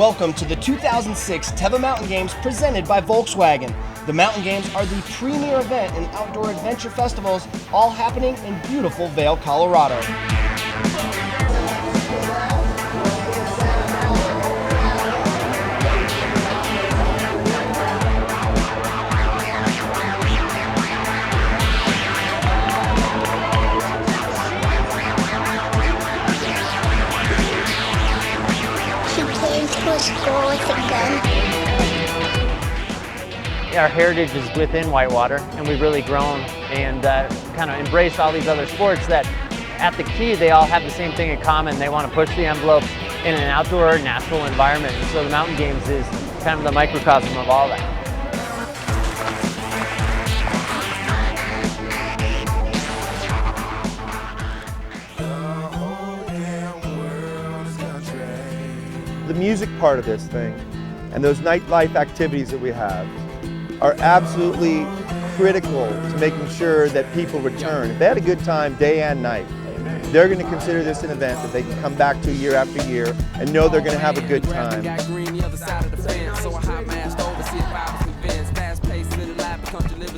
Welcome to the 2006 Teva Mountain Games presented by Volkswagen. The Mountain Games are the premier event in outdoor adventure festivals, all happening in beautiful Vail, Colorado. School with a gun. Our heritage is within whitewater, and we've really grown and kind of embraced all these other sports that at the key they all have the same thing in common. They want to push the envelope in an outdoor natural environment, and so the Mountain Games is kind of the microcosm of all that. The music part of this thing and those nightlife activities that we have are absolutely critical to making sure that people return. If they had a good time day and night, they're going to consider this an event that they can come back to year after year and know they're going to have a good time.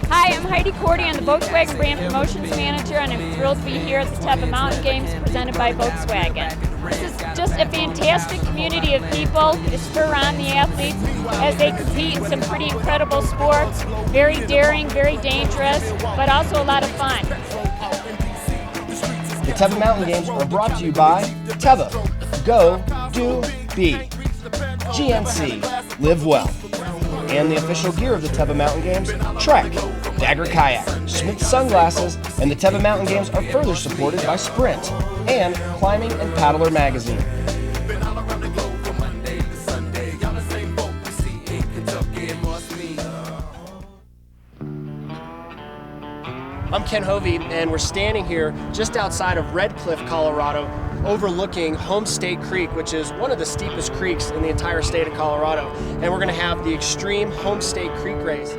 Hi, I'm Heidi Cordy. I'm the Volkswagen Brand Promotions Manager, and I'm thrilled to be here at the Teva Mountain Games presented by Volkswagen. This is just a fantastic community of people to spur on the athletes as they compete in some pretty incredible sports. Very daring, very dangerous, but also a lot of fun. The Teva Mountain Games are brought to you by Teva, Go, Do, Be, GNC, Live Well, and the official gear of the Teva Mountain Games, Trek, Dagger Kayak, Smith Sunglasses, and the Teva Mountain Games are further supported by Sprint and Climbing and Paddler Magazine. I'm Ken Hovey, and we're standing here just outside of Red Cliff, Colorado, overlooking Home State Creek, which is one of the steepest creeks in the entire state of Colorado. And we're going to have the Extreme Home State Creek Race.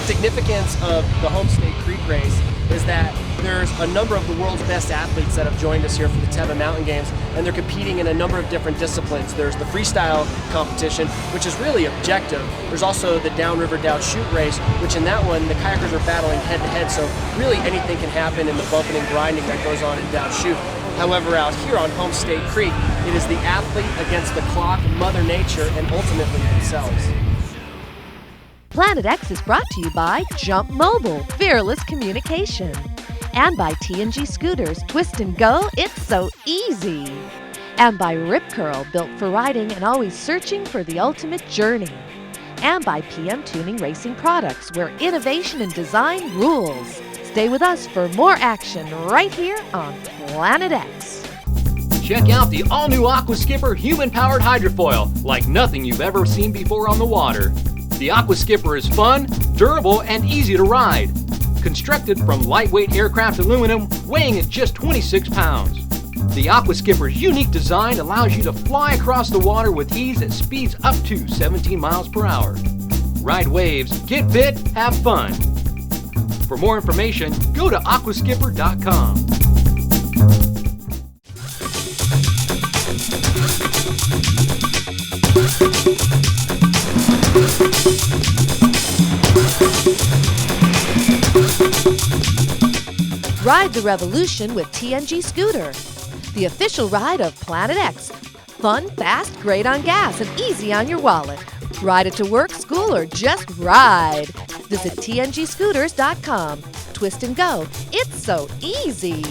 Significance of the Home State Creek Race is that there's a number of the world's best athletes that have joined us here for the Teva Mountain Games, and they're competing in a number of different disciplines. There's the freestyle competition, which is really objective. There's also the downriver down chute race, which in that one, the kayakers are battling head to head, so really anything can happen in the bumping and grinding that goes on in down chute. However, out here on Home State Creek, it is the athlete against the clock, Mother Nature, and ultimately themselves. Planet X is brought to you by Jump Mobile, fearless communication. And by T&G Scooters, Twist and Go, it's so easy. And by Rip Curl, built for riding and always searching for the ultimate journey. And by PM Tuning Racing Products, where innovation and design rules. Stay with us for more action right here on Planet X. Check out the all-new Aqua Skipper human-powered hydrofoil, like nothing you've ever seen before on the water. The Aqua Skipper is fun, durable, and easy to ride. Constructed from lightweight aircraft aluminum, weighing at just 26 pounds. The Aqua Skipper's unique design allows you to fly across the water with ease at speeds up to 17 miles per hour. Ride waves, get fit, have fun. For more information, go to aquaskipper.com. Ride the revolution with TNG Scooter, the official ride of Planet X. Fun, fast, great on gas, and easy on your wallet. Ride it to work, school, or just ride. Visit tngscooters.com. Twist and go. It's so easy.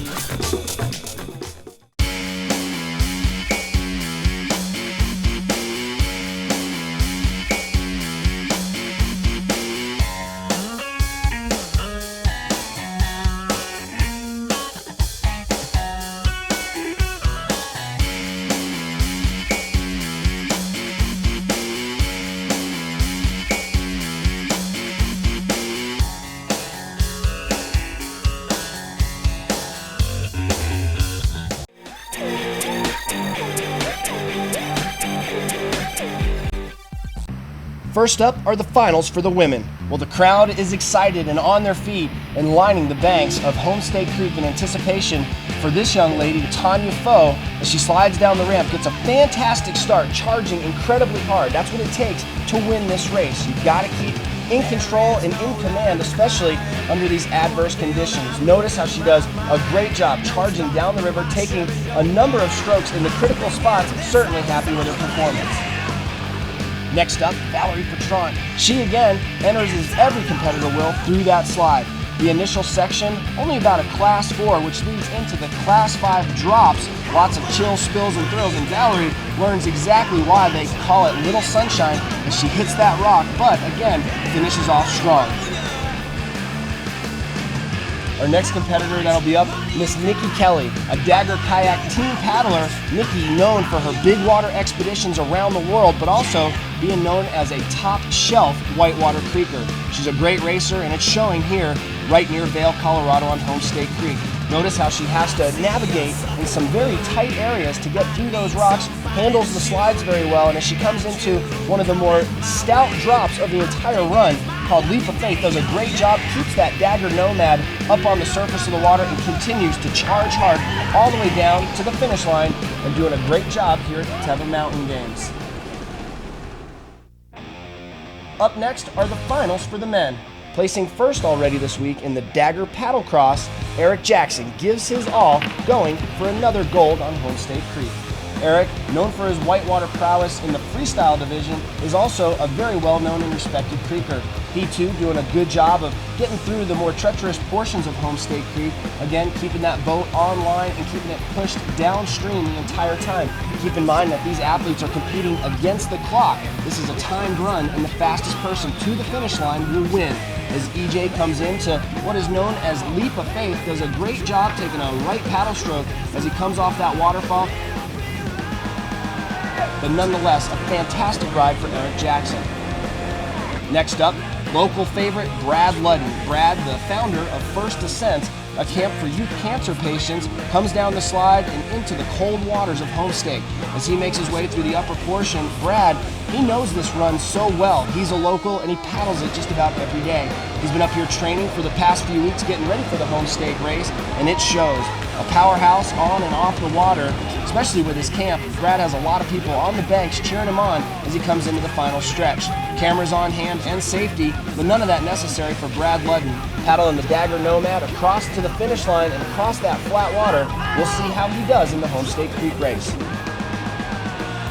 First up are the finals for the women. Well, the crowd is excited and on their feet and lining the banks of Homestay Creek in anticipation for this young lady, Tanya Foe, as she slides down the ramp, gets a fantastic start, charging incredibly hard. That's what it takes to win this race. You've got to keep in control and in command, especially under these adverse conditions. Notice how she does a great job charging down the river, taking a number of strokes in the critical spots. Certainly happy with her performance. Next up, Valerie Patron. She again enters as every competitor will through that slide. The initial section, only about a Class 4, which leads into the Class 5 drops. Lots of chills, spills, and thrills, and Valerie learns exactly why they call it Little Sunshine as she hits that rock, but again, finishes off strong. Our next competitor that'll be up, Miss Nikki Kelly, a Dagger Kayak team paddler. Nikki, known for her big water expeditions around the world, but also being known as a top shelf whitewater creeker. She's a great racer, and it's showing here right near Vail, Colorado on Homestay Creek. Notice how she has to navigate in some very tight areas to get through those rocks, handles the slides very well, and as she comes into one of the more stout drops of the entire run, called Leap of Faith, does a great job, keeps that Dagger Nomad up on the surface of the water and continues to charge hard all the way down to the finish line and doing a great job here at the Teva Mountain Games. Up next are the finals for the men. Placing first already this week in the Dagger Paddlecross, Eric Jackson gives his all, going for another gold on Homestay Creek. Eric, known for his whitewater prowess in the freestyle division, is also a very well-known and respected creeker. He too doing a good job of getting through the more treacherous portions of Homestay Creek, again keeping that boat on line and keeping it pushed downstream the entire time. Keep in mind that these athletes are competing against the clock. This is a timed run, and the fastest person to the finish line will win. As EJ comes into what is known as Leap of Faith, does a great job taking a right paddle stroke as he comes off that waterfall. But nonetheless, a fantastic ride for Eric Jackson. Next up, local favorite Brad Ludden. Brad, the founder of First Ascent, a camp for youth cancer patients, comes down the slide and into the cold waters of Homestay. As he makes his way through the upper portion, Brad, he knows this run so well. He's a local and he paddles it just about every day. He's been up here training for the past few weeks, getting ready for the Homestay race, and it shows. A powerhouse on and off the water, especially with his camp. Brad has a lot of people on the banks cheering him on as he comes into the final stretch. Cameras on hand and safety, but none of that necessary for Brad Ludden. Paddling the Dagger Nomad across to the finish line and across that flat water. We'll see how he does in the Homestay Creek race.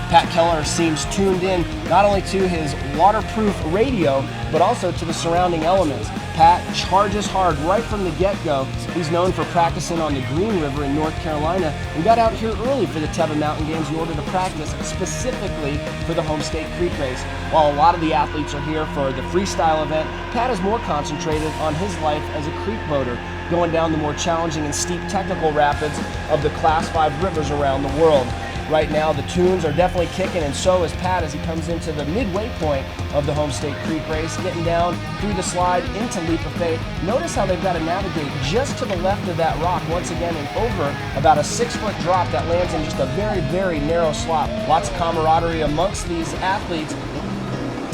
Pat Keller seems tuned in not only to his waterproof radio, but also to the surrounding elements. Pat charges hard right from the get-go. He's known for practicing on the Green River in North Carolina and got out here early for the Teva Mountain Games in order to practice specifically for the Homestay Creek race. While a lot of the athletes are here for the freestyle event, Pat is more concentrated on his life as a creek boater, going down the more challenging and steep technical rapids of the Class 5 rivers around the world. Right now, the tunes are definitely kicking, and so is Pat as he comes into the midway point of the Homestay Creek race, getting down through the slide into Leap of Faith. Notice how they've got to navigate just to the left of that rock, once again, and over about a 6-foot drop that lands in just a very, very narrow slot. Lots of camaraderie amongst these athletes.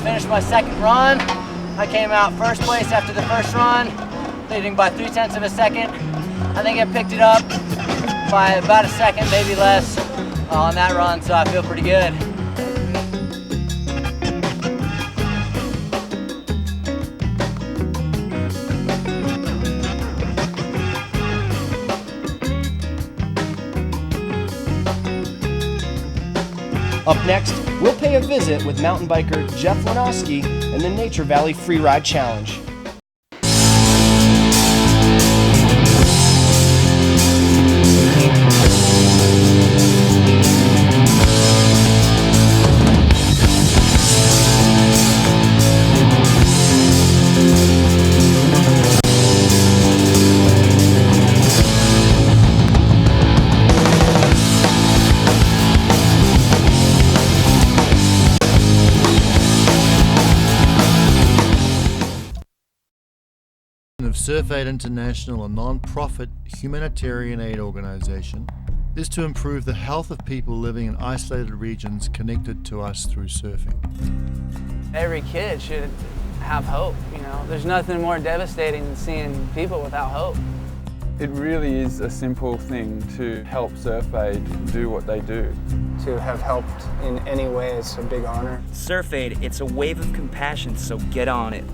Finished my second run. I came out first place after the first run, leading by 0.3 of a second. I think I picked it up by about a second, maybe less, on that run, so I feel pretty good. Up next, we'll pay a visit with mountain biker Jeff Lenoski and the Nature Valley Freeride Challenge. of Surf Aid International, a non-profit humanitarian aid organization, is to improve the health of people living in isolated regions connected to us through surfing. Every kid should have hope, you know. There's nothing more devastating than seeing people without hope. It really is a simple thing to help Surf Aid do what they do. To have helped in any way is a big honor. Surf Aid, it's a wave of compassion, so get on it.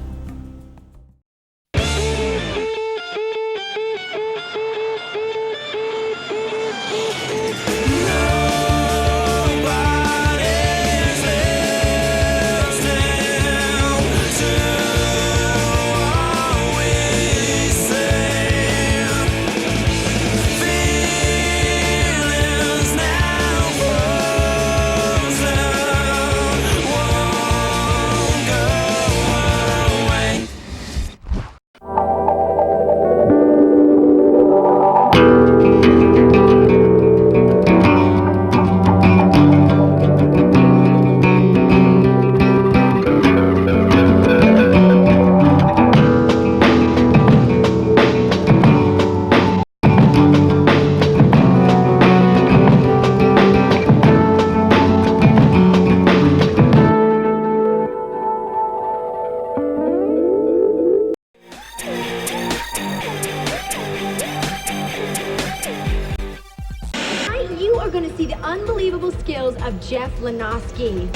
are going to see the unbelievable skills of Jeff Lenoski.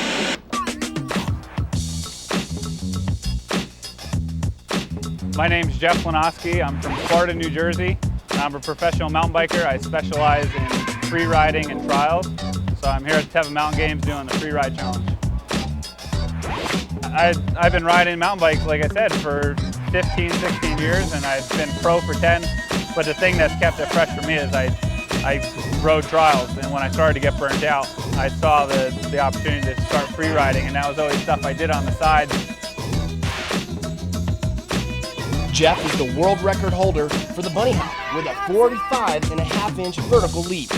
My name's Jeff Lenoski. I'm from Florida, New Jersey. I'm a professional mountain biker. I specialize in free riding and trials. So I'm here at the Teva Mountain Games doing the free ride challenge. I've been riding mountain bikes, like I said, for 15, 16 years, and I've been pro for 10. But the thing that's kept it fresh for me is I rode trials, and when I started to get burnt out, I saw the opportunity to start free riding, and that was always stuff I did on the side. Jeff is the world record holder for the bunny hop with a 45.5-inch vertical leap.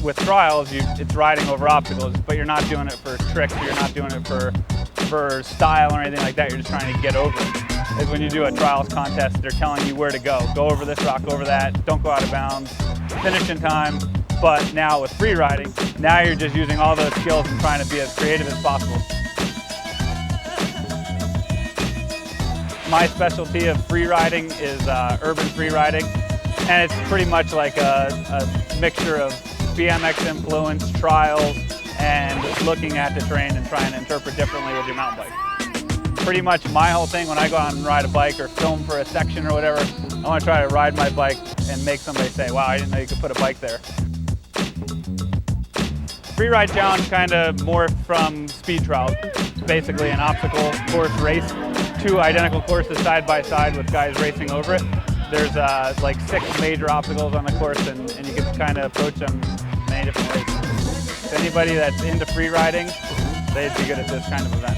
With trials, it's riding over obstacles, but you're not doing it for tricks, you're not doing it for style or anything like that, you're just trying to get over it. Like when you do a trials contest, they're telling you where to go. Go over this rock, over that, don't go out of bounds, finish in time. But now with free riding, now you're just using all those skills and trying to be as creative as possible. My specialty of free riding is urban free riding, and it's pretty much like a mixture of BMX influence, trials, and looking at the terrain and trying to interpret differently with your mountain bike. Pretty much my whole thing when I go out and ride a bike or film for a section or whatever, I want to try to ride my bike and make somebody say, wow, I didn't know you could put a bike there. Free ride challenge kind of morphed from speed trials, basically an obstacle course race. 2 identical courses side by side with guys racing over it. There's like 6 major obstacles on the course, and you can kind of approach them many different ways. If anybody that's into free riding, they'd be good at this kind of event.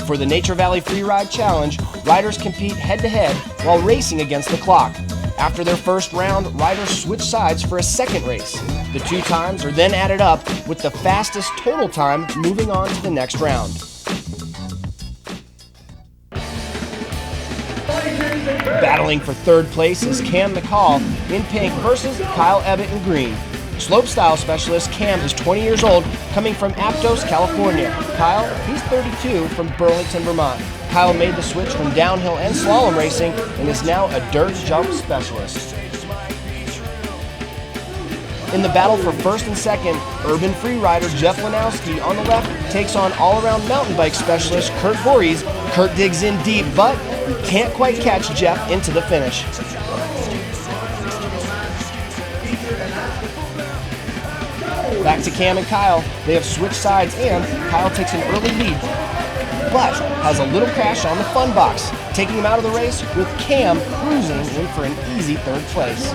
For the Nature Valley Free Ride Challenge, riders compete head-to-head while racing against the clock. After their first round, riders switch sides for a second race. The 2 times are then added up, with the fastest total time moving on to the next round. Battling for 3rd place is Cam McCall in pink versus Kyle Ebbett in green. Slopestyle specialist Cam is 20 years old, coming from Aptos, California. Kyle, he's 32, from Burlington, Vermont. Kyle made the switch from downhill and slalom racing and is now a dirt jump specialist. In the battle for 1st and 2nd, urban free rider Jeff Lenoski on the left takes on all-around mountain bike specialist Kurt Voorhees. Kurt digs in deep, but he can't quite catch Jeff into the finish. Back to Cam and Kyle. They have switched sides, and Kyle takes an early lead, but has a little crash on the fun box, taking him out of the race, with Cam cruising in for an easy 3rd place.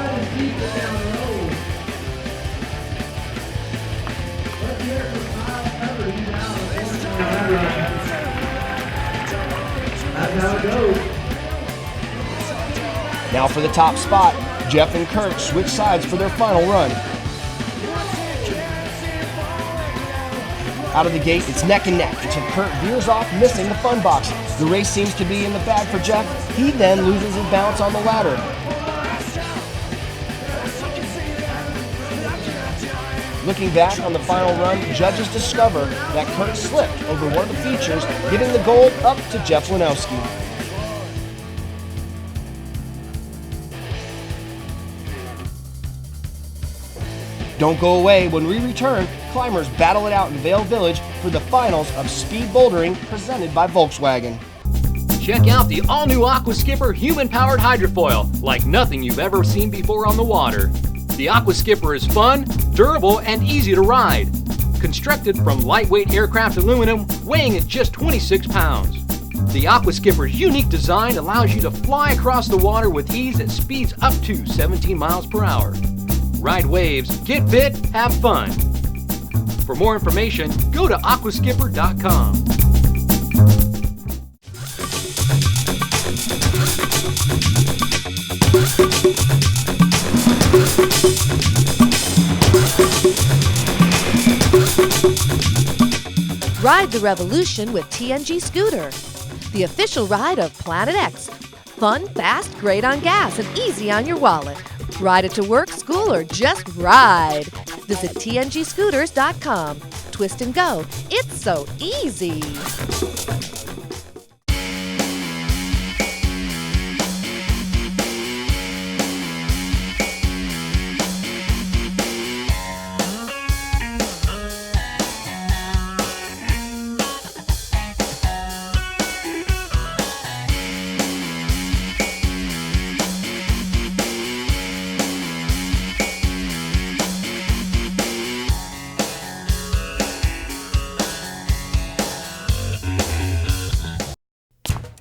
Now for the top spot, Jeff and Kurt switch sides for their final run. Out of the gate, it's neck and neck until Kurt veers off, missing the fun box. The race seems to be in the bag for Jeff. He then loses his balance on the ladder. Looking back on the final run, judges discover that Kurt slipped over one of the features, giving the gold up to Jeff Lanowski. Don't go away. When we return, climbers battle it out in Vale Village for the finals of speed bouldering presented by Volkswagen. Check out the all-new Aqua Skipper human-powered hydrofoil, like nothing you've ever seen before on the water. The Aqua Skipper is fun, durable, and easy to ride. Constructed from lightweight aircraft aluminum, weighing at just 26 pounds. The Aqua Skipper's unique design allows you to fly across the water with ease at speeds up to 17 miles per hour. Ride waves, get fit, have fun. For more information, go to aquaskipper.com. Ride the revolution with TNG Scooter, the official ride of Planet X. Fun, fast, great on gas, and easy on your wallet. Ride it to work, school, or just ride. Visit tngscooters.com. Twist and go. It's so easy.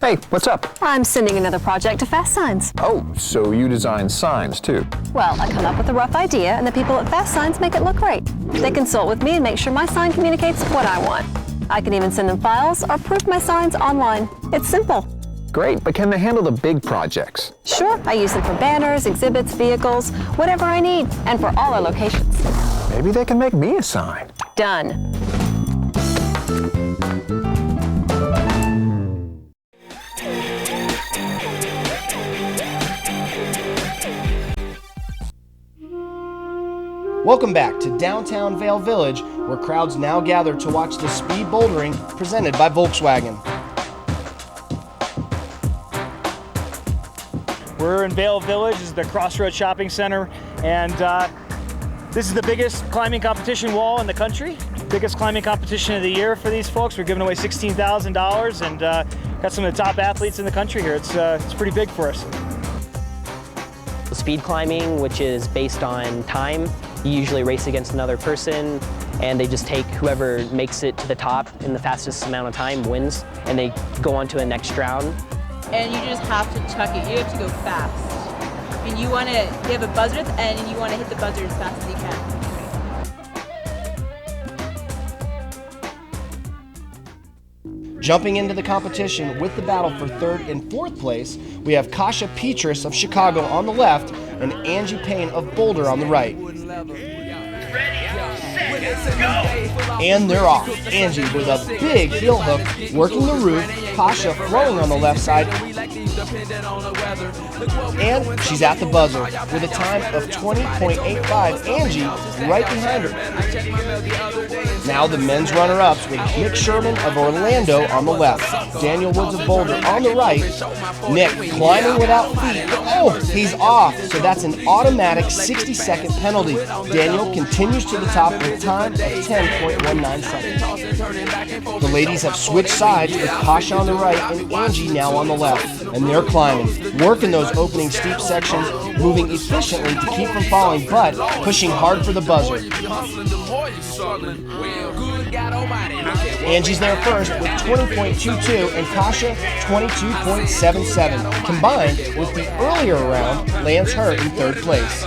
Hey, what's up? I'm sending another project to Fast Signs. Oh, so you design signs too? Well, I come up with a rough idea and the people at Fast Signs make it look great. They consult with me and make sure my sign communicates what I want. I can even send them files or proof my signs online. It's simple. Great, but can they handle the big projects? Sure, I use them for banners, exhibits, vehicles, whatever I need, and for all our locations. Maybe they can make me a sign. Done. Welcome back to downtown Vale Village, where crowds now gather to watch the speed bouldering presented by Volkswagen. We're in Vale Village. This is the Crossroads Shopping Center, and this is the biggest climbing competition wall in the country. Biggest climbing competition of the year for these folks. We're giving away $16,000 and got some of the top athletes in the country here. It's pretty big for us. Speed climbing, which is based on time. You usually race against another person, and they just take whoever makes it to the top in the fastest amount of time wins, and they go on to a next round. And you just have to chuck it. You have to go fast. And you have a buzzer at the end, and you want to hit the buzzer as fast as you can. Jumping into the competition with the battle for third and fourth place, we have Kasha Petrus of Chicago on the left and Angie Payne of Boulder on the right. And they're off. Angie with a big heel hook working the roof, Kasha throwing on the left side, and she's at the buzzer with a time of 20.85. Angie right behind her. Now the men's runner-ups with Nick Sherman of Orlando on the left, Daniel Woods of Boulder on the right. Nick climbing without feet. Oh, he's off, so that's an automatic 60-second penalty. Daniel continues to the top with a time of 10.19 seconds. The ladies have switched sides with Kasha on the right and Angie now on the left, and they're climbing, working those opening steep sections, moving efficiently to keep from falling, but pushing hard for the buzzer. Angie's there first with 20.22 and Kasha 22.77. Combined with the earlier round, lands her in third place.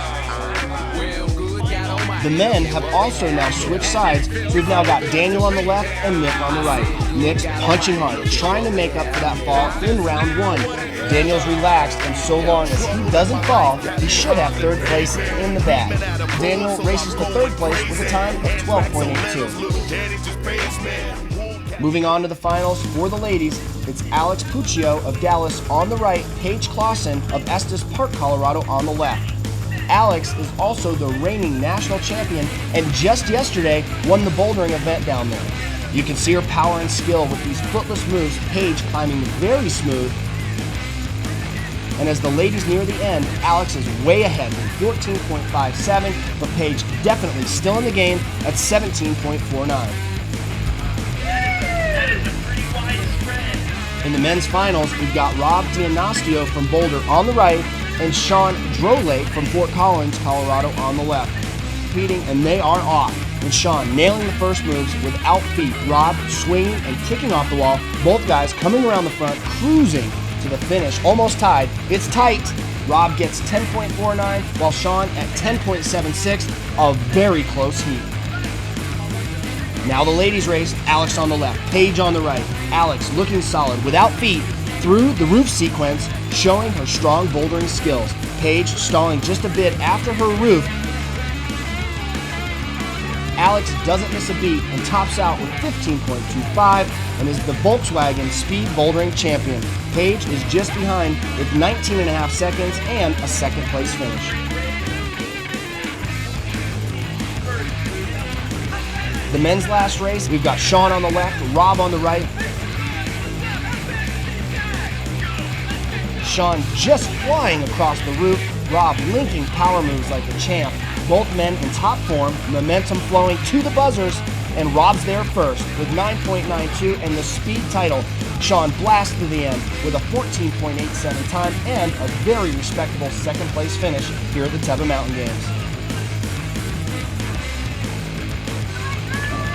The men have also now switched sides, so we've now got Daniel on the left and Nick on the right. Nick's punching hard, trying to make up for that fall in round one. Daniel's relaxed, and so long as he doesn't fall, he should have third place in the bag. Daniel races to third place with a time of 12.82. Moving on to the finals for the ladies, it's Alex Puccio of Dallas on the right, Paige Clausen of Estes Park, Colorado on the left. Alex is also the reigning national champion and just yesterday won the bouldering event down there. You can see her power and skill with these footless moves, Paige climbing very smooth. And as the ladies near the end, Alex is way ahead with 14.57, but Paige definitely still in the game at 17.49. In the men's finals, we've got Rob D'Anastio from Boulder on the right and Sean Drolake from Fort Collins, Colorado on the left. Competing, and they are off, with Sean nailing the first moves without feet. Rob swinging and kicking off the wall, both guys coming around the front, cruising to the finish, almost tied. It's tight. Rob gets 10.49 while Sean at 10.76, a very close heat. Now the ladies race, Alex on the left, Paige on the right. Alex looking solid without feet through the roof sequence, showing her strong bouldering skills. Paige stalling just a bit after her roof. Alex doesn't miss a beat and tops out with 15.25 and is the Volkswagen Speed Bouldering Champion. Paige is just behind with 19.5 seconds and a second place finish. The men's last race, we've got Sean on the left, Rob on the right. Sean just flying across the roof, Rob linking power moves like a champ. Both men in top form, momentum flowing to the buzzers, and Rob's there first with 9.92 and the speed title. Sean blasts to the end with a 14.87 time and a very respectable second place finish here at the Teva Mountain Games.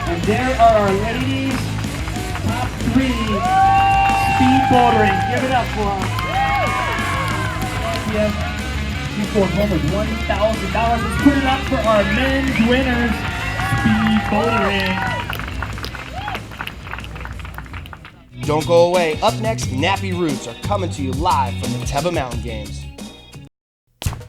And there are our ladies' top 3 speed bouldering. Give it up for them. Yes. She scored home with $1,000. Let's put it up for our men's winners, speed bouldering. Don't go away. Up next, Nappy Roots are coming to you live from the Teva Mountain Games.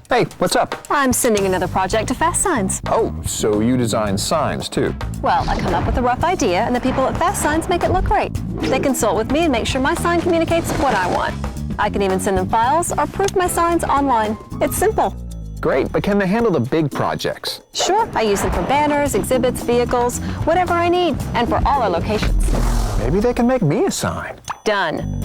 Hey, what's up? I'm sending another project to Fast Signs. Oh, so you design signs too? Well, I come up with a rough idea and the people at Fast Signs make it look great. They consult with me and make sure my sign communicates what I want. I can even send them files or proof my signs online. It's simple. Great, but can they handle the big projects? Sure, I use them for banners, exhibits, vehicles, whatever I need, and for all our locations. Maybe they can make me a sign. Done.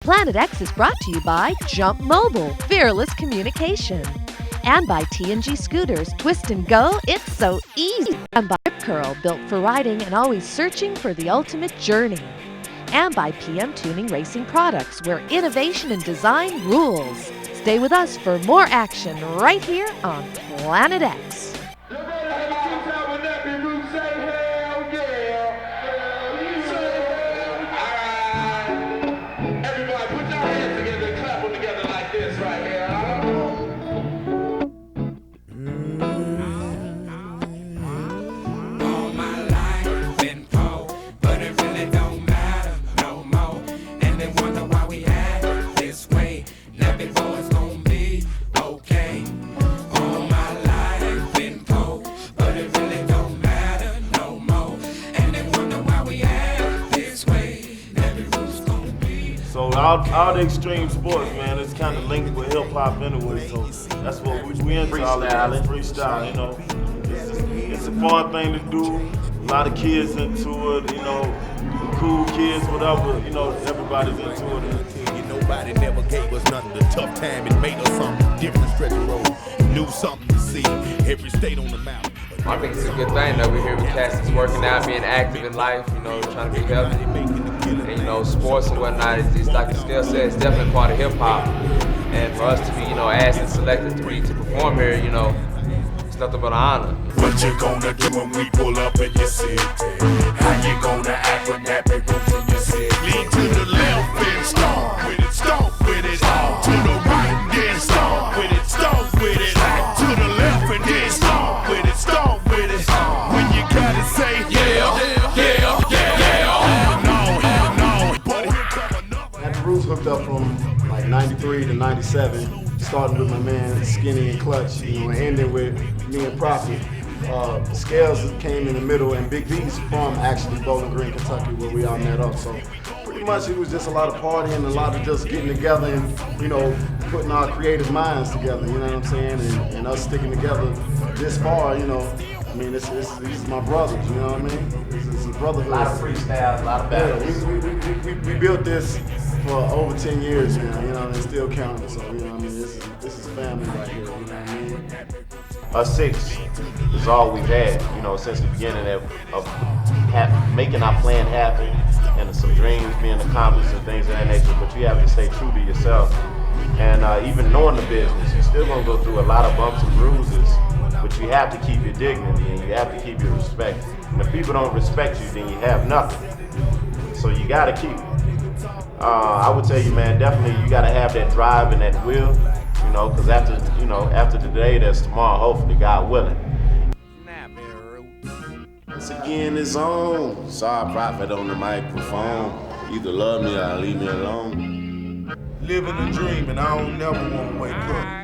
Planet X is brought to you by Jump Mobile, fearless communication. And by T&G Scooters, twist and go, it's so easy. And by Rip Curl, built for riding and always searching for the ultimate journey. And by PM Tuning Racing Products, where innovation and design rules. Stay with us for more action right here on Planet X. All the extreme sports, man, it's kind of linked with hip hop anyway. So that's what we into. Freestyle, you know. It's a fun thing to do. A lot of kids into it, you know, cool kids, whatever. You know, everybody's into it. Nobody never gave us nothing. The tough time, it made us something different. Stretch the road, knew something to see. Every state on the map. I think it's a good thing that we're here with cats that's working out, being active in life, you know, trying to be healthy. And, you know, sports and whatnot, it's like the skill set, it's definitely part of hip-hop. And for us to be, you know, asked and selected to perform here, you know, it's nothing but an honor. What you gonna do when we pull up in your city? How you gonna act when that big roof in your city? Lean to the left and stomp with it, stomp with it. To the right and then stomp with it, stomp with it. To the left and then stomp with it, stomp with it. When you gotta say yeah, yeah, yeah, no. Had the roots hooked up from like 93 to 97, starting with my man Skinny and Clutch, you know, and ending with me and Prophet. Scales came in the middle, and Big B's from actually Bowling Green, Kentucky, where we all met up. So pretty much it was just a lot of partying, a lot of just getting together and, you know, putting our creative minds together, you know what I'm saying, and us sticking together this far, you know. I mean, these are my brothers, you know what I mean? It's a brotherhood. A lot of freestyles, a lot of battles. Yeah, we built this for over 10 years now, you know, and it's still counting. So, you know what I mean? This is family right here, you know what I mean? Us six is all we've had, you know, since the beginning of making our plan happen and some dreams being accomplished and things of that nature. But you have to stay true to yourself. And even knowing the business, you're still gonna go through a lot of bumps and bruises, but you have to keep your dignity and you have to keep your respect. And if people don't respect you, then you have nothing. So you gotta keep it. I would tell you, man, definitely you gotta have that drive and that will, you know, because after today, there's tomorrow, hopefully, God willing. Once again, it's on. Sorry, Prophet on the microphone. Either love me or leave me alone. Living a dream and I don't never want to wake up.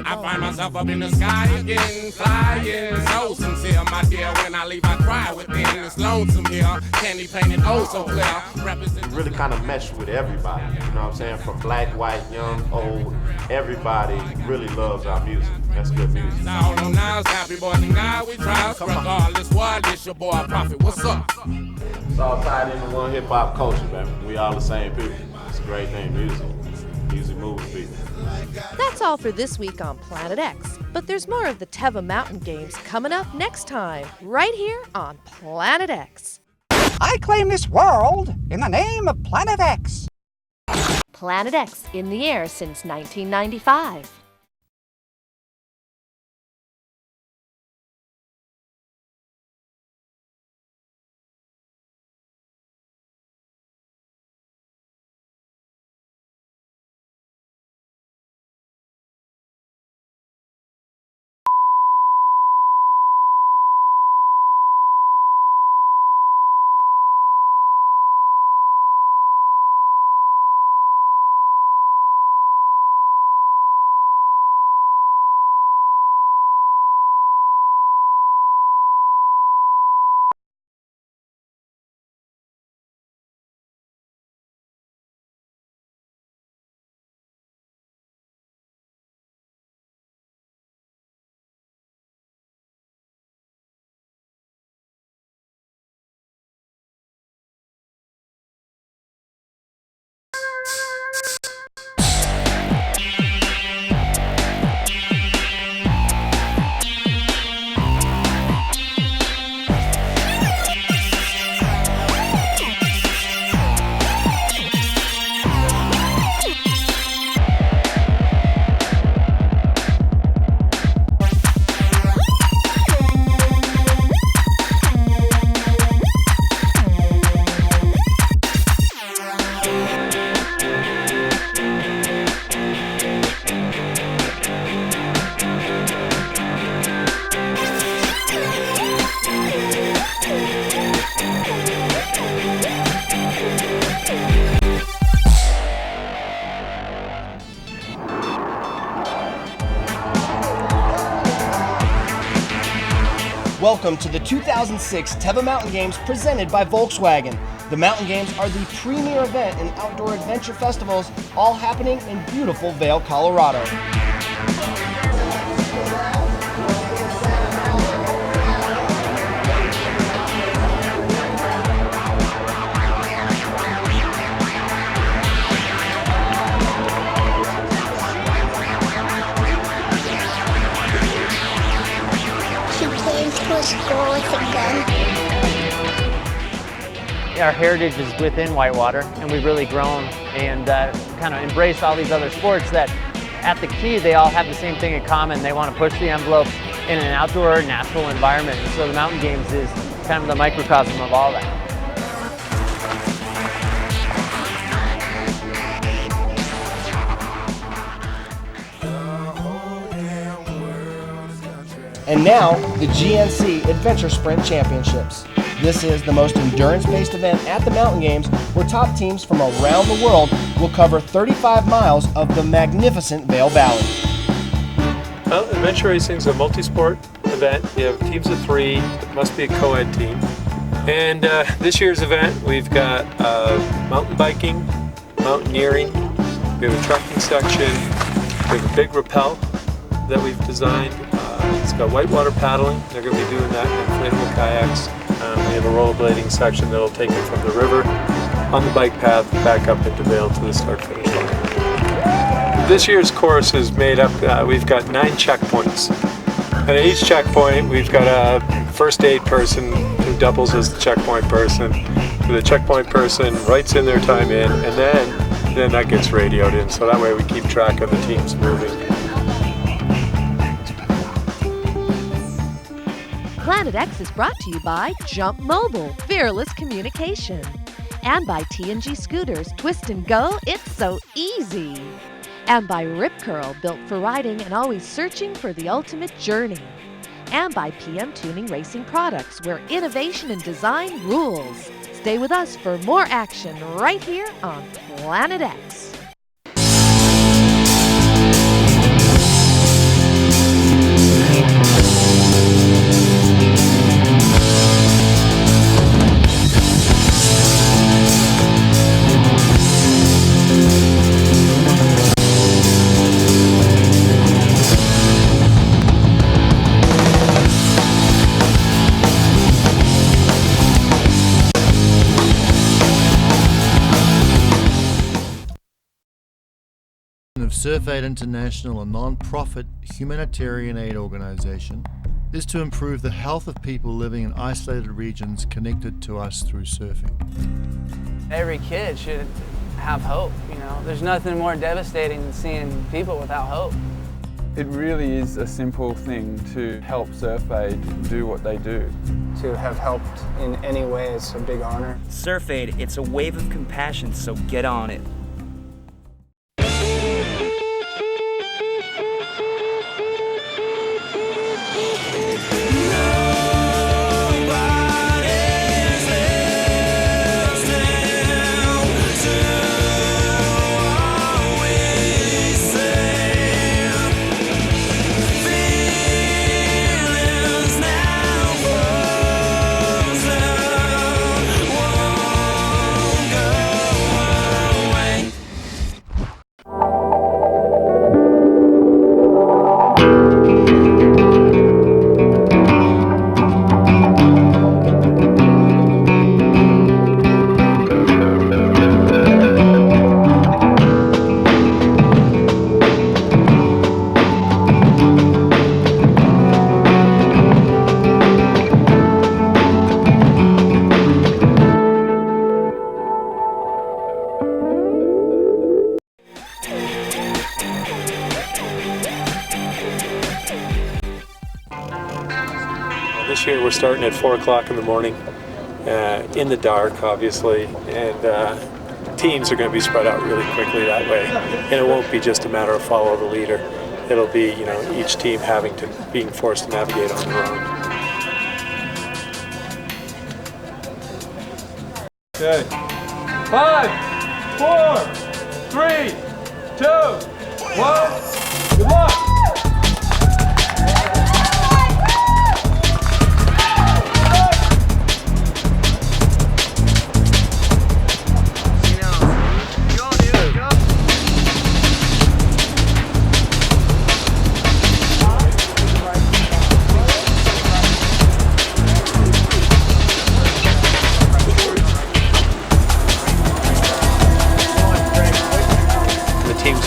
I find myself up in the sky again, flying. So sincere, my dear, when I leave I cry within. It's lonesome here, candy painted oh so clear. You really kind of mesh with everybody, you know what I'm saying? From black, white, young, old, everybody really loves our music. That's good music. All on now, happy boys and guys, we try. Regardless what, it's your boy Prophet, what's up? It's all tied into one hip hop culture, man. We all the same people. It's a great thing, music. Music moves people. That's all for this week on Planet X, but there's more of the Teva Mountain Games coming up next time, right here on Planet X. I claim this world in the name of Planet X. Planet X in the air since 1995. Welcome to the 2006 Teva Mountain Games presented by Volkswagen. The Mountain Games are the premier event in outdoor adventure festivals, all happening in beautiful Vail, Colorado. our heritage is within whitewater, and we've really grown and kind of embraced all these other sports that at the key they all have the same thing in common. They want to push the envelope in an outdoor natural environment, and so the mountain games is kind of the microcosm of all that. And now, the GNC Adventure Sprint Championships. This is the most endurance-based event at the Mountain Games where top teams from around the world will cover 35 miles of the magnificent Vail Valley. Well, adventure racing is a multi-sport event. You have teams of 3, it must be a co-ed team. And this year's event, we've got mountain biking, mountaineering, we have a trekking section, we have a big rappel that we've designed. It's got whitewater paddling, they're going to be doing that in inflatable kayaks. We have a rollerblading section that will take them from the river on the bike path back up into Vail to the start-finish line. This year's course is made up, we've got 9 checkpoints. And at each checkpoint we've got a first aid person who doubles as the checkpoint person. The checkpoint person writes in their time in, and then that gets radioed in, so that way we keep track of the teams moving. Planet X is brought to you by Jump Mobile, Fearless Communication. And by T&G Scooters, Twist and Go, it's so easy. And by Rip Curl, built for riding and always searching for the ultimate journey. And by PM Tuning Racing Products, where innovation and design rules. Stay with us for more action right here on Planet X. Of Surf Aid International, a non-profit humanitarian aid organization, is to improve the health of people living in isolated regions connected to us through surfing. Every kid should have hope, you know. There's nothing more devastating than seeing people without hope. It really is a simple thing to help Surf Aid do what they do. To have helped in any way is a big honor. Surf Aid, it's a wave of compassion, so get on it. This year we're starting at 4 o'clock in the morning, in the dark obviously, and teams are going to be spread out really quickly that way. And it won't be just a matter of follow the leader. It'll be, you know, each team being forced to navigate on their own. Okay. 5, 4, 3, 2, 1. Good luck.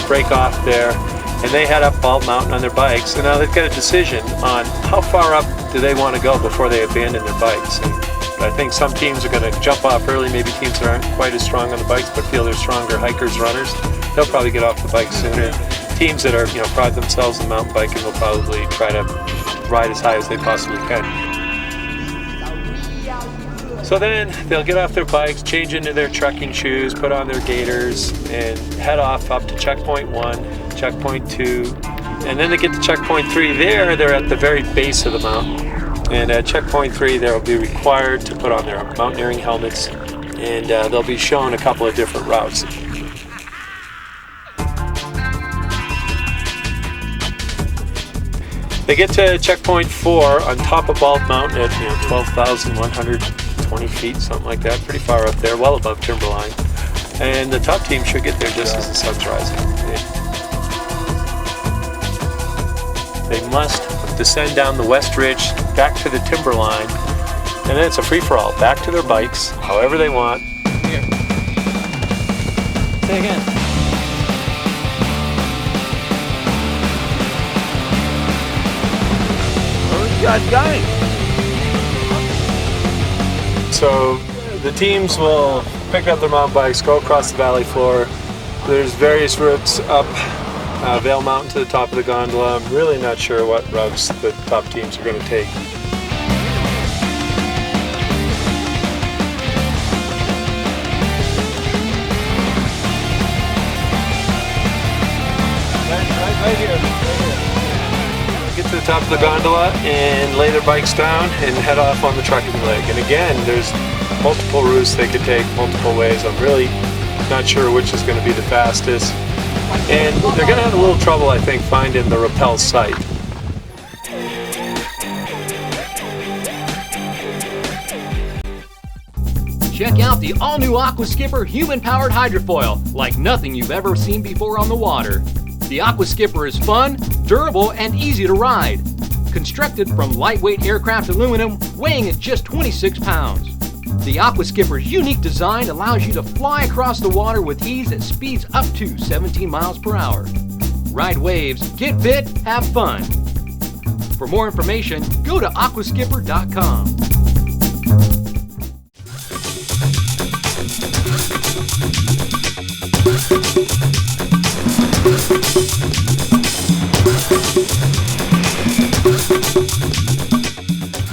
Break off there, and they head up Bald Mountain on their bikes. And now they've got a decision on how far up do they want to go before they abandon their bikes. And I think some teams are going to jump off early, maybe teams that aren't quite as strong on the bikes but feel they're stronger hikers, runners. They'll probably get off the bike sooner. Teams that are, pride themselves in mountain biking will probably try to ride as high as they possibly can. So then they'll get off their bikes, change into their trekking shoes, put on their gaiters, and head off up to checkpoint 1, checkpoint 2, and then they get to checkpoint 3. They're at the very base of the mountain. And at checkpoint 3, they'll be required to put on their mountaineering helmets, and they'll be shown a couple of different routes. They get to checkpoint 4 on top of Bald Mountain at 12,120 feet, something like that, pretty far up there, well above timberline. And the top team should get there just as the sun's rising. They must descend down the west ridge back to the timberline, and then it's a free-for-all back to their bikes however they want. Here. Say again. Where are you guys going? So the teams will pick up their mountain bikes, go across the valley floor. There's various routes up Vail Mountain to the top of the gondola. I'm really not sure what routes the top teams are going to take. Right here. Get to the top of the gondola and lay their bikes down and head off on the trekking leg. And again, there's multiple routes they could take, multiple ways. I'm really not sure which is going to be the fastest. And they're going to have a little trouble, I think, finding the rappel site. Check out the all-new Aqua Skipper human-powered hydrofoil, like nothing you've ever seen before on the water. The Aqua Skipper is fun, durable, and easy to ride. Constructed from lightweight aircraft aluminum, weighing at just 26 pounds. The Aqua Skipper's unique design allows you to fly across the water with ease at speeds up to 17 miles per hour. Ride waves, get fit, have fun. For more information, go to aquaskipper.com.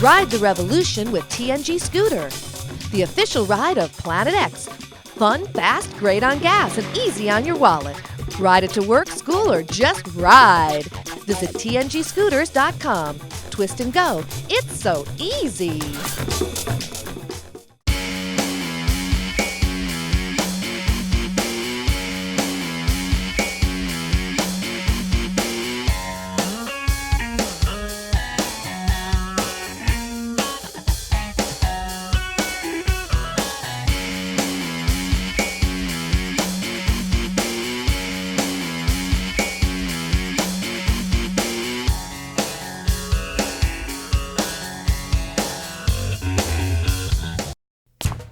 Ride the revolution with TNG Scooter, the official ride of Planet X. Fun, fast, great on gas, and easy on your wallet. Ride it to work, school, or just ride. Visit tngscooters.com. Twist and go. It's so easy.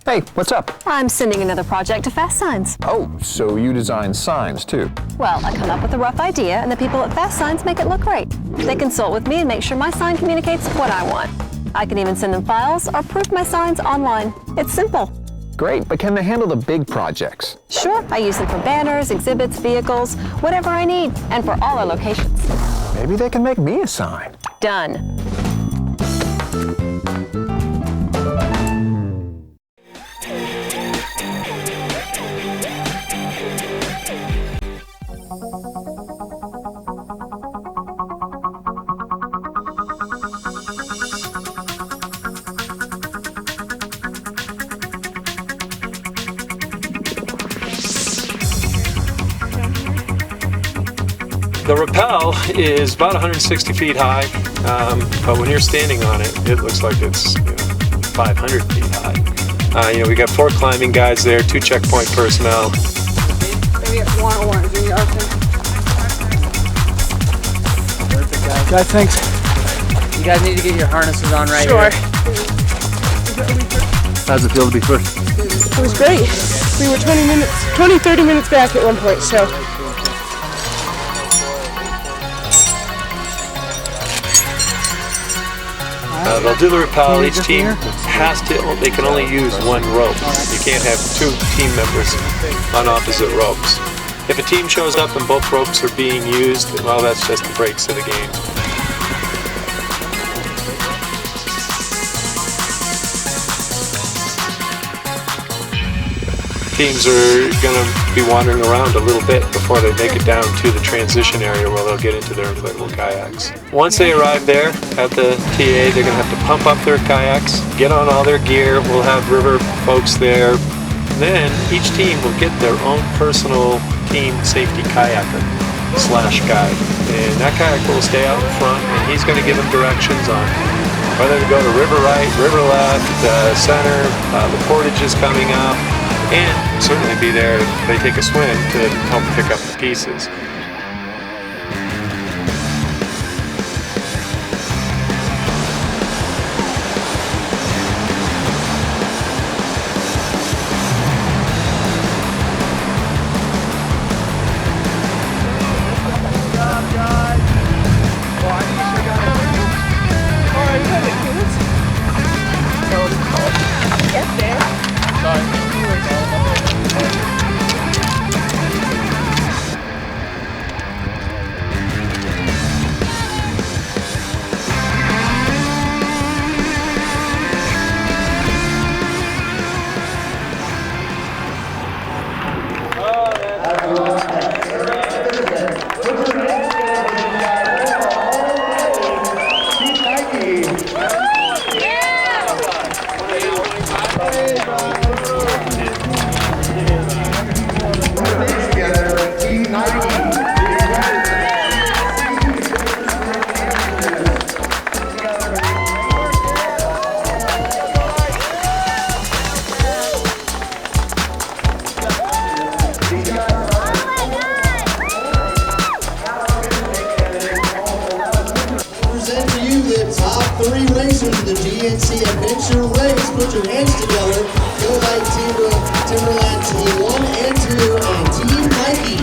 Hey, what's up? I'm sending another project to Fast Signs. Oh, so you design signs too? Well, I come up with a rough idea and the people at Fast Signs make it look great. They consult with me and make sure my sign communicates what I want. I can even send them files or proof my signs online. It's simple. Great, but can they handle the big projects? Sure, I use them for banners, exhibits, vehicles, whatever I need, and for all our locations. Maybe they can make me a sign. Done. The rappel is about 160 feet high, but when you're standing on it, it looks like it's 500 feet high. We got 4 climbing guides there, 2 checkpoint personnel. Maybe one orange in the ocean. Perfect, guys. Guys, thanks. You guys need to get your harnesses on right Sure. here. How's it feel to be first? It was great. We were 30 minutes back at one point, so. They'll do the rappel. Each team they can only use one rope. You can't have two team members on opposite ropes. If a team shows up and both ropes are being used, well, that's just the breaks of the game. Teams are going to be wandering around a little bit before they make it down to the transition area where they'll get into their inflatable kayaks. Once they arrive there at the TA, they're going to have to pump up their kayaks, get on all their gear. We'll have river folks there. Then each team will get their own personal team safety kayaker / guide. And that kayaker will stay out in front, and he's going to give them directions on whether to go to river right, river left, center, the portage is coming up, and certainly be there if they take a swim to help pick up the pieces. Adventure Race. Put your hands together. Go like Timberland Team 1 and 2 and Team Nike.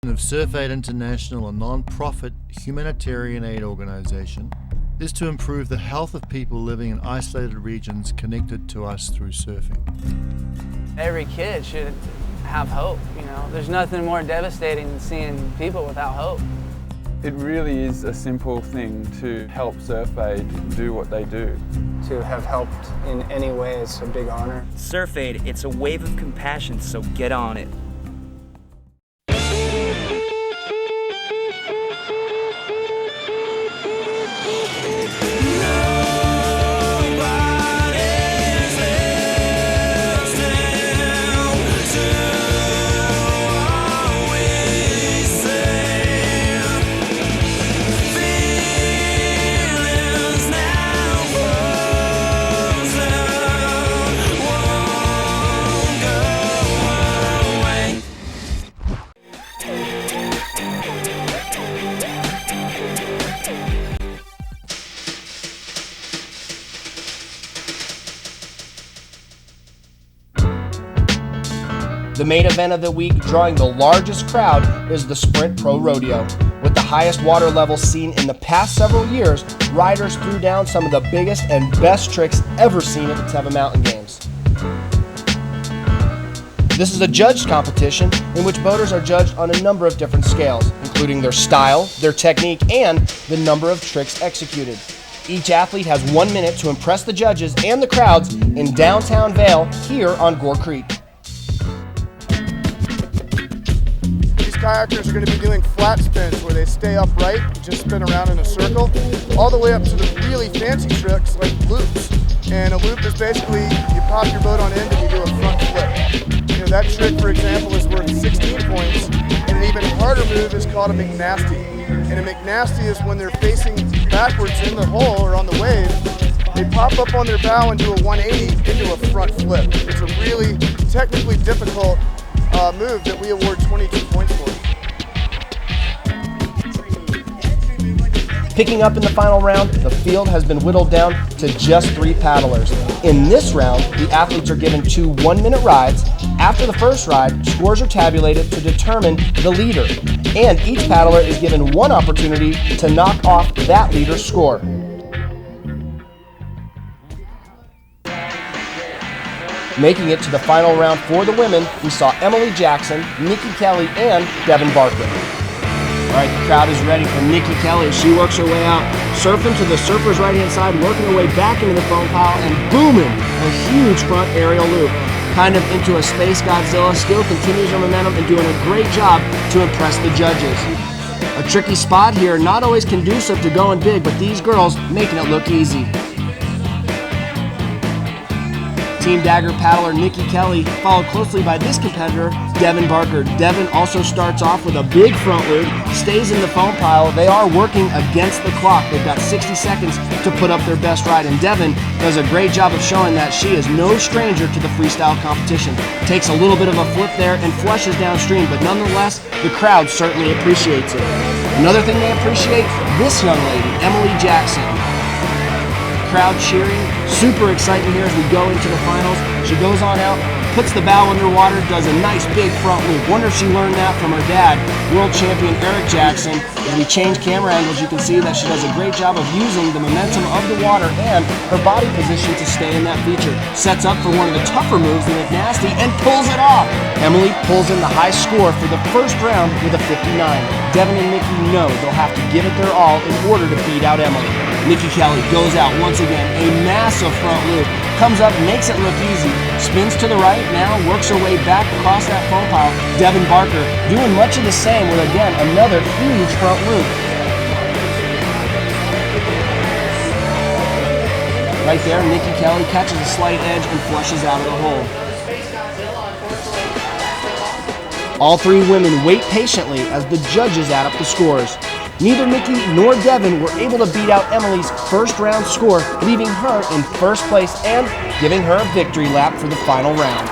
Of Surf Aid International, a non-profit humanitarian aid organization, is to improve the health of people living in isolated regions connected to us through surfing. Every kid should have hope, you know. There's nothing more devastating than seeing people without hope. It really is a simple thing to help Surf Aid do what they do. To have helped in any way is a big honor. Surf Aid, it's a wave of compassion, so get on it. The main event of the week, drawing the largest crowd, is the Sprint Pro Rodeo. With the highest water level seen in the past several years, riders threw down some of the biggest and best tricks ever seen at the Teva Mountain Games. This is a judged competition in which boaters are judged on a number of different scales, including their style, their technique, and the number of tricks executed. Each athlete has 1 minute to impress the judges and the crowds in downtown Vail here on Gore Creek. Kayakers are going to be doing flat spins where they stay upright and just spin around in a circle, all the way up to the really fancy tricks like loops. And a loop is basically you pop your boat on end and you do a front flip. You know, that trick, for example, is worth 16 points. And an even harder move is called a McNasty. And a McNasty is when they're facing backwards in the hole or on the wave, they pop up on their bow and do a 180 into a front flip. It's a really technically difficult move that we award 22 points for. Picking up in the final round, the field has been whittled down to just 3 paddlers. In this round, the athletes are given 2 one-minute rides. After the first ride, scores are tabulated to determine the leader, and each paddler is given 1 opportunity to knock off that leader's score. Making it to the final round for the women, we saw Emily Jackson, Nikki Kelly, and Devin Barker. All right, the crowd is ready for Nikki Kelly as she works her way out, surfing to the surfer's right-hand side, working her way back into the foam pile, and booming a huge front aerial loop. Kind of into a space Godzilla, still continues her momentum and doing a great job to impress the judges. A tricky spot here, not always conducive to going big, but these girls making it look easy. Team Dagger paddler Nikki Kelly, followed closely by this competitor, Devin Barker. Devin also starts off with a big front loop, stays in the foam pile. They are working against the clock. They've got 60 seconds to put up their best ride, and Devin does a great job of showing that she is no stranger to the freestyle competition. Takes a little bit of a flip there and flushes downstream, but nonetheless, the crowd certainly appreciates it. Another thing they appreciate, this young lady, Emily Jackson. Crowd cheering, super exciting here as we go into the finals. She goes on out, puts the bow underwater, does a nice big front loop. Wonder if she learned that from her dad, world champion Eric Jackson. As we change camera angles, you can see that she does a great job of using the momentum of the water and her body position to stay in that feature. Sets up for one of the tougher moves, the McNasty, and pulls it off. Emily pulls in the high score for the first round with a 59. Devin and Nikki know they'll have to give it their all in order to beat out Emily. Nikki Kelly goes out once again, a massive front loop, comes up, makes it look easy, spins to the right, now works her way back across that foam pile. Devin Barker doing much of the same with, again, another huge front loop. Right there, Nikki Kelly catches a slight edge and flushes out of the hole. All 3 women wait patiently as the judges add up the scores. Neither Nikki nor Devin were able to beat out Emily's first round score, leaving her in first place and giving her a victory lap for the final round.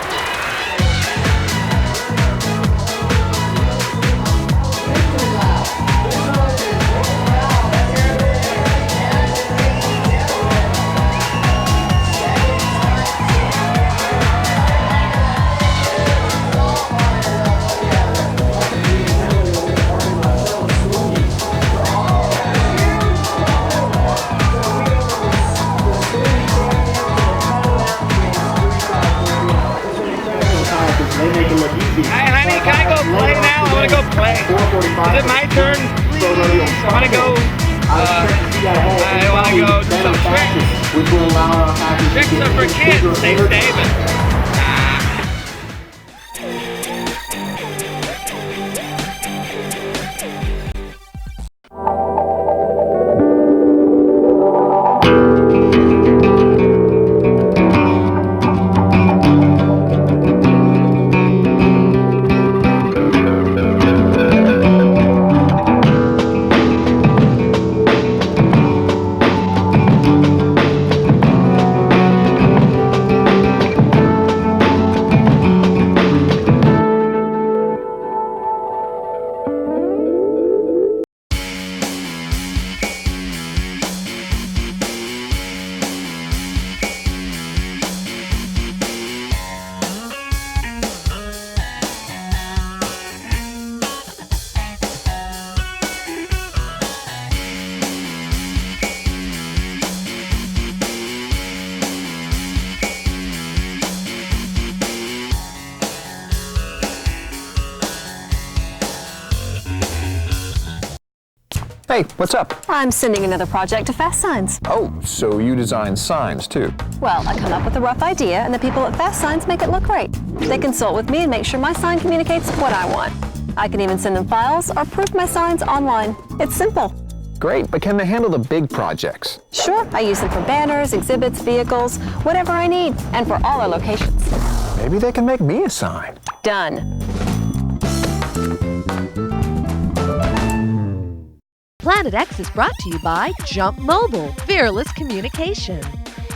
Hey, honey, can I go play now? I want to go play. Is it my turn? I want to go. I want to go do some tricks. Tricks are for kids. Safe David. Hey, what's up? I'm sending another project to Fast Signs. Oh, so you design signs too? Well, I come up with a rough idea and the people at Fast Signs make it look great. They consult with me and make sure my sign communicates what I want. I can even send them files or proof my signs online. It's simple. Great, but can they handle the big projects? Sure, I use them for banners, exhibits, vehicles, whatever I need, and for all our locations. Maybe they can make me a sign. Done. Planet X is brought to you by Jump Mobile, Fearless Communication.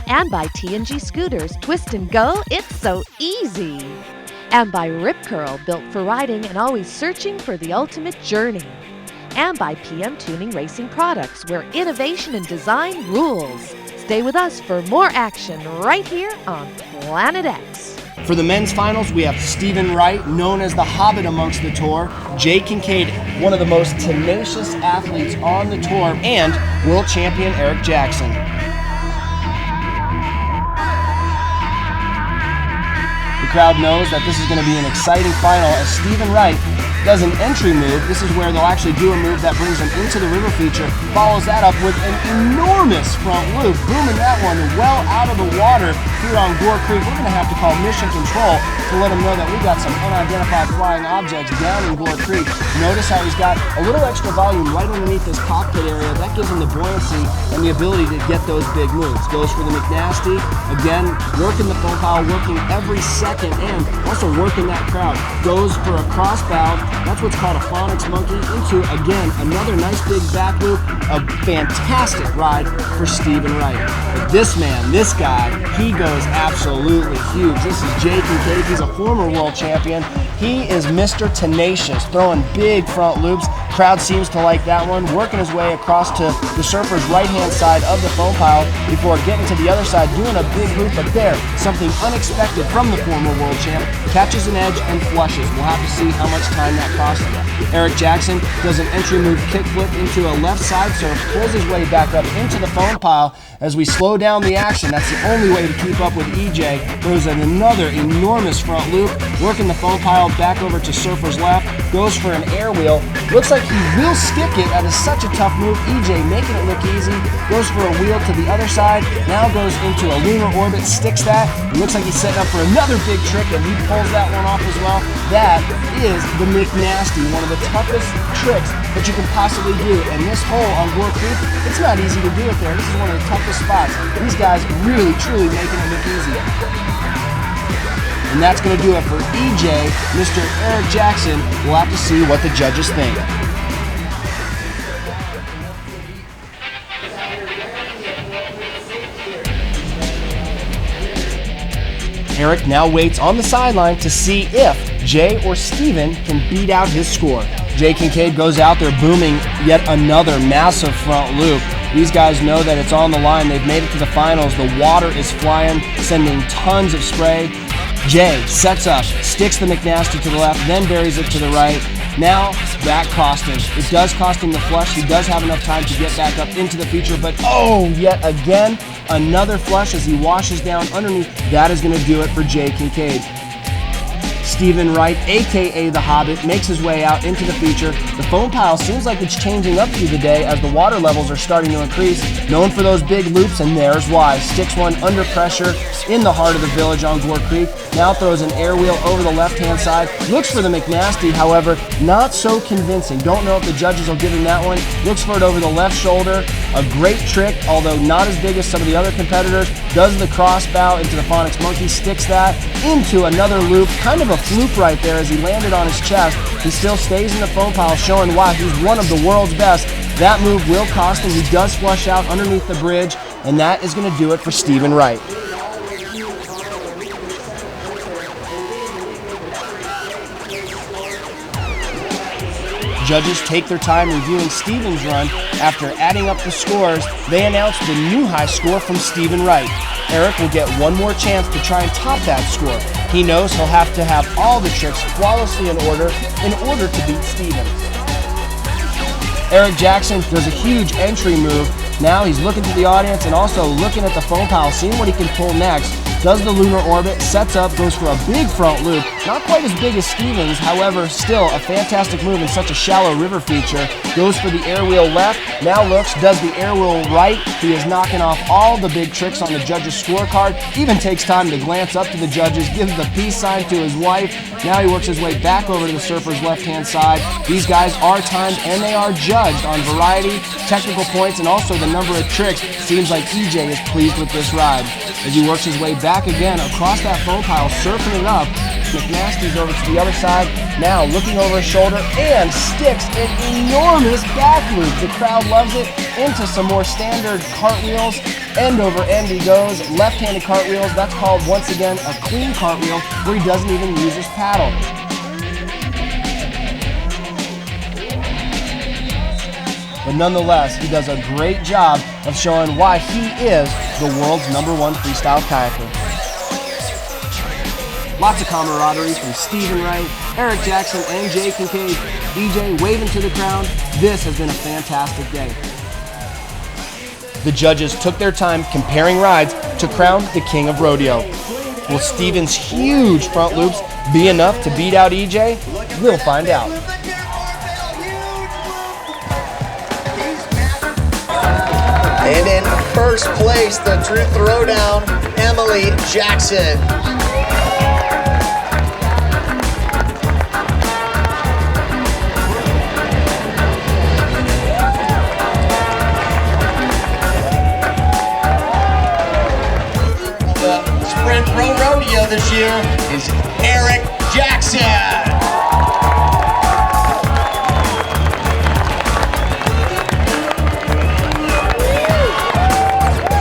And by T&G Scooters, Twist and Go, it's so easy. And by Rip Curl, built for riding and always searching for the ultimate journey. And by PM Tuning Racing Products, where innovation and design rules. Stay with us for more action right here on Planet X. For the men's finals, we have Stephen Wright, known as the Hobbit amongst the tour, Jay Kincaid, one of the most tenacious athletes on the tour, and world champion Eric Jackson. The crowd knows that this is going to be an exciting final as Stephen Wright does an entry move. This is where they'll actually do a move that brings them into the river feature, follows that up with an enormous front loop, booming that one well out of the water here on Gore Creek. We're going to have to call Mission Control to let them know that we got some unidentified flying objects down in Gore Creek. Notice how he's got a little extra volume right underneath this cockpit area. That gives him the buoyancy and the ability to get those big moves. Goes for the McNasty. Again, working the phone pile, working every second, and also working that crowd. Goes for a crossbow. That's what's called a phonics monkey into, again, another nice big back loop. A fantastic ride for Stephen Wright. But this man, this guy, he goes absolutely huge. This is Jay Kincaid. He's a former world champion. He is Mr. Tenacious, throwing big front loops. Crowd seems to like that one. Working his way across to the surfer's right-hand side of the foam pile before getting to the other side, doing a big loop. But there, something unexpected from the former world champ. Catches an edge and flushes. We'll have to see how much time that costs him. Eric Jackson does an entry move kickflip into a left side surf, pulls his way back up into the foam pile. As we slow down the action, that's the only way to keep up with EJ. Throws in another enormous front loop, working the foam pile back over to surfer's left, goes for an air wheel. Looks like he will stick it. That is such a tough move. EJ making it look easy. Goes for a wheel to the other side, now goes into a lunar orbit, sticks that. It looks like he's setting up for another big trick, and he pulls that one off as well. That is the McNasty, one of the toughest tricks that you can possibly do. And this hole on Gore Creek, it's not easy to do it there. This is one of the toughest spots. These guys really, truly making it look easy. And that's going to do it for EJ. Mr. Eric Jackson, we'll have to see what the judges think. Eric now waits on the sideline to see if Jay or Steven can beat out his score. Jay Kincaid goes out there booming yet another massive front loop. These guys know that it's on the line. They've made it to the finals. The water is flying, sending tons of spray. Jay sets up, sticks the McNasty to the left, then buries it to the right. Now, that cost him. It does cost him the flush. He does have enough time to get back up into the feature, but oh, yet again, another flush as he washes down underneath. That is going to do it for Jay Kincaid. Stephen Wright, aka the Hobbit, makes his way out into the feature. The foam pile seems like it's changing up through the day as the water levels are starting to increase. Known for those big loops, and there's why. Sticks one under pressure in the heart of the village on Gore Creek. Now throws an air wheel over the left-hand side. Looks for the McNasty, however, not so convincing. Don't know if the judges will give him that one. Looks for it over the left shoulder. A great trick, although not as big as some of the other competitors. Does the crossbow into the phonics monkey, sticks that into another loop. Kind of a fluke right there as he landed on his chest. He still stays in the foam pile, showing why he's one of the world's best. That move will cost him. He does flush out underneath the bridge, and that is going to do it for Stephen Wright. Judges take their time reviewing Stephen's run. After adding up the scores, they announce the new high score from Stephen Wright. Eric will get one more chance to try and top that score. He knows he'll have to have all the tricks flawlessly in order to beat Stephen. Eric Jackson does a huge entry move. Now he's looking to the audience and also looking at the foam pile, seeing what he can pull next. does the lunar orbit, sets up, goes for a big front loop. Not quite as big as Stevens, however, still a fantastic move in such a shallow river feature. Goes for the air wheel left, now looks, does the air wheel right. He is knocking off all the big tricks on the judges' scorecard. Even takes time to glance up to the judges, gives the peace sign to his wife. Now he works his way back over to the surfer's left-hand side. These guys are timed and they are judged on variety, technical points, and also the number of tricks. Seems like EJ is pleased with this ride. As he works his way back again across that foam pile, surfing it up, McNasty's over to the other side, now looking over his shoulder and sticks an enormous back loop. The crowd loves it. Into some more standard cartwheels. End over end he goes. Left-handed cartwheels. That's called, once again, a clean cartwheel where he doesn't even use his paddle. But nonetheless, he does a great job of showing why he is the world's #1 freestyle kayaker. Lots of camaraderie from Stephen Wright, Eric Jackson, and Jay Kincaid. EJ waving to the crowd. This has been a fantastic day. The judges took their time comparing rides to crown the king of rodeo. Will Stephen's huge front loops be enough to beat out EJ? We'll find out. And in first place, the Truth Throwdown, Emily Jackson. The Sprint Pro Rodeo this year is Eric Jackson.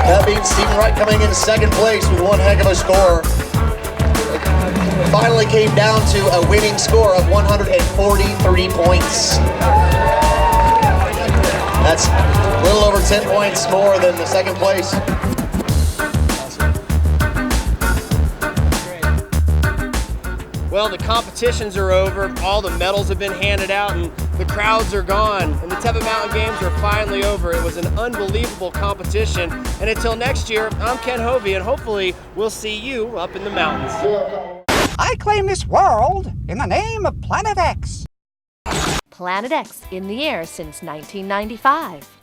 That means Stephen Wright coming in second place with one heck of a score. Finally came down to a winning score of 143 points. That's a little over 10 points more than the second place. Well, the competitions are over, all the medals have been handed out, and the crowds are gone, and the Teva Mountain Games are finally over. It was an unbelievable competition, and until next year, I'm Ken Hovey, and hopefully we'll see you up in the mountains. I claim this world in the name of Planet X. Planet X in the air since 1995.